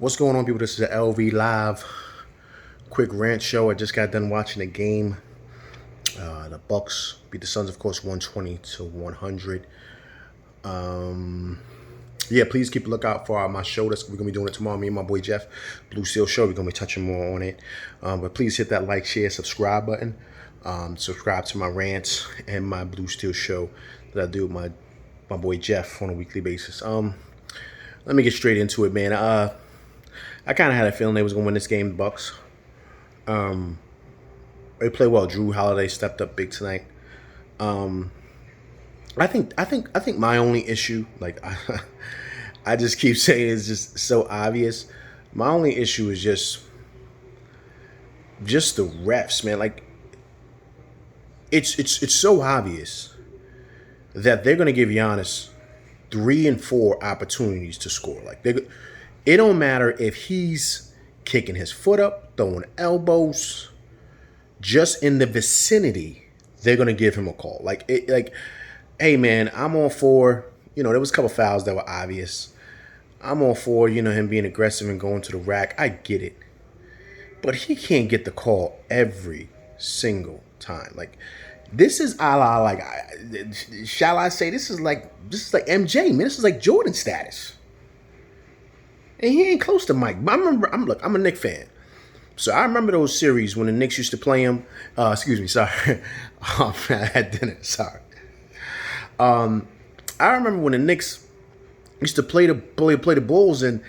What's going on, people? This is the LV Live quick rant show. I just got done watching the game. The Bucks beat the Suns, of course, 120-100. Yeah, please keep a lookout for my show. We're gonna be doing it tomorrow. Me and my boy Jeff, Blue Steel Show. We're gonna be touching more on it. But please hit that like, share, subscribe button. Subscribe to my rants and my Blue Steel Show that I do with my boy Jeff on a weekly basis. Let me get straight into it, man. I kind of had a feeling they was gonna win this game, the Bucks. They played well. Drew Holiday stepped up big tonight. I think my only issue, like I just keep saying, it's just so obvious. My only issue is just the refs, man. Like it's so obvious that they're gonna give Giannis 3 and 4 opportunities to score. Like it don't matter if he's kicking his foot up, throwing elbows, just in the vicinity, they're gonna give him a call. Like hey man, I'm all for, there was a couple fouls that were obvious. I'm all for, him being aggressive and going to the rack. I get it. But he can't get the call every single time. Like, this is a la, like, shall I say, this is like MJ, man. This is like Jordan status. And he ain't close to Mike. I remember, I'm a Knicks fan. So I remember those series when the Knicks used to play him. Sorry. Oh, man, I had dinner. Sorry. I remember when the Knicks used to play the Bulls, and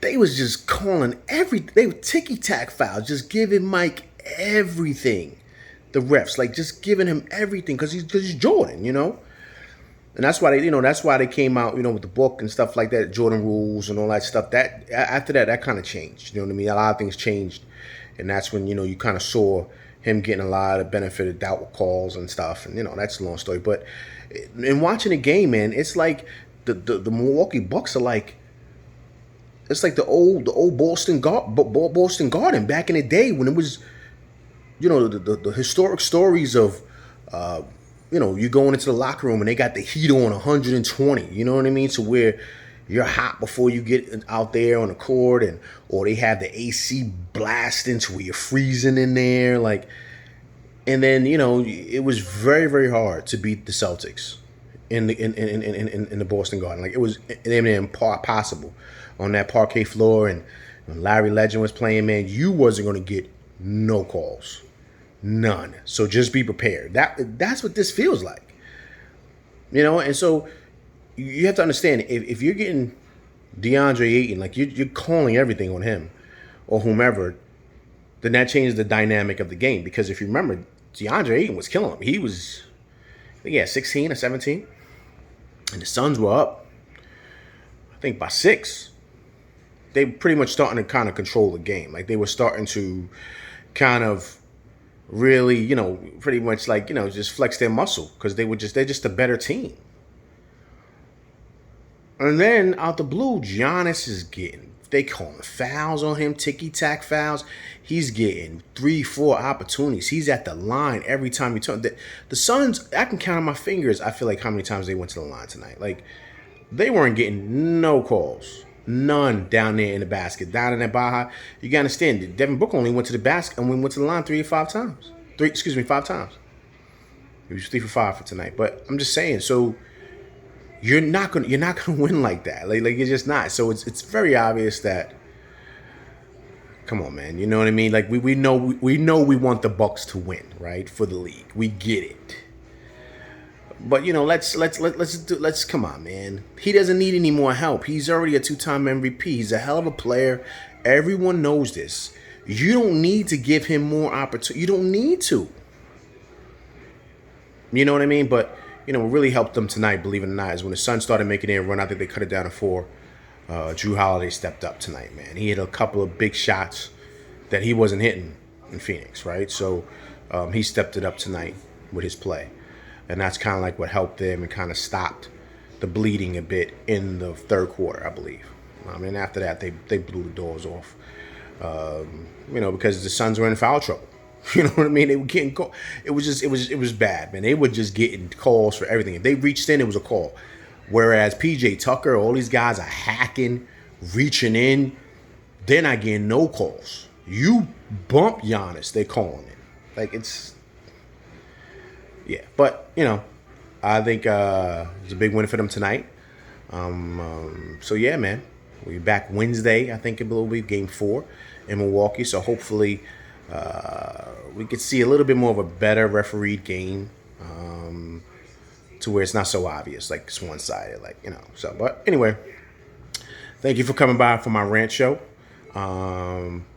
they was just calling everything. They were ticky-tack fouls, just giving Mike everything. The refs, like, just giving him everything because he's Jordan, And that's why they came out, with the book and stuff like that, Jordan rules and all that stuff. That after that kind of changed. You know what I mean? A lot of things changed, and that's when you kind of saw him getting a lot of benefit of doubt with calls and stuff. And that's a long story. But in watching the game, man, it's like the Milwaukee Bucks are like, it's like the old Boston Garden back in the day when it was, the historic stories of. You going into the locker room and they got the heat on 120, you know what I mean? So where you're hot before you get out there on the court, or they have the AC blasting to where you're freezing in there, like. And then it was very, very hard to beat the Celtics in the Boston Garden. Like, it was impossible on that parquet floor. And when Larry Legend was playing, man, you wasn't going to get no calls. None. So just be prepared. That's what this feels like. And so you have to understand, if you're getting DeAndre Ayton, like you're calling everything on him or whomever, then that changes the dynamic of the game. Because if you remember, DeAndre Ayton was killing him. He was, I think he had 16 or 17. And the Suns were up, I think, by 6. They were pretty much starting to kind of control the game. Like, they were starting to kind of really, pretty much like, just flex their muscle because they're just a better team. And then out the blue, Giannis is they calling fouls on him, ticky-tack fouls. He's getting 3-4 opportunities. He's at the line every time he turns. The Suns, I can count on my fingers, I feel like, how many times they went to the line tonight. Like, they weren't getting no calls. None down there in the basket. Down in that Baja, you got to understand, Devin Booker only went to the basket and went to the line 5 times. 5 times. He was 3 for 5 for tonight. But I'm just saying, so you're not gonna win like that. Like you're just not. So it's very obvious that. Come on, man. You know what I mean? Like we know we want the Bucks to win, right? For the league, we get it. But let's come on, man. He doesn't need any more help. He's already a 2-time MVP. He's a hell of a player. Everyone knows this. You don't need to give him more opportunity. You don't need to. You know what I mean? But what really helped them tonight, believe it or not, is when the Suns started making their run. I think they cut it down to 4. Drew Holiday stepped up tonight, man. He hit a couple of big shots that he wasn't hitting in Phoenix, right? So he stepped it up tonight with his play. And that's kind of like what helped them and kind of stopped the bleeding a bit in the third quarter, I believe. I mean, after that, they blew the doors off, because the Suns were in foul trouble. You know what I mean? They were getting called. It was bad, man. They were just getting calls for everything. If they reached in, it was a call. Whereas PJ Tucker, all these guys are hacking, reaching in, they're not getting no calls. You bump Giannis, they're calling it. Like, it's, yeah. But, I think it's a big win for them tonight. So, yeah, man. We'll be back Wednesday. I think it will be game 4 in Milwaukee. So, hopefully, we could see a little bit more of a better refereed game, to where it's not so obvious, like it's one-sided, So, but anyway, thank you for coming by for my rant show.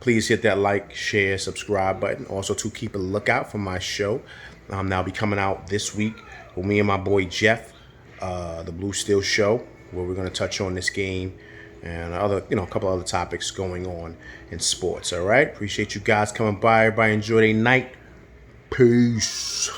Please hit that like, share, subscribe button. Also, to keep a lookout for my show. That'll be coming out this week with me and my boy Jeff, the Blue Steel Show, where we're going to touch on this game and a couple other topics going on in sports. All right, appreciate you guys coming by. Everybody enjoy their night. Peace.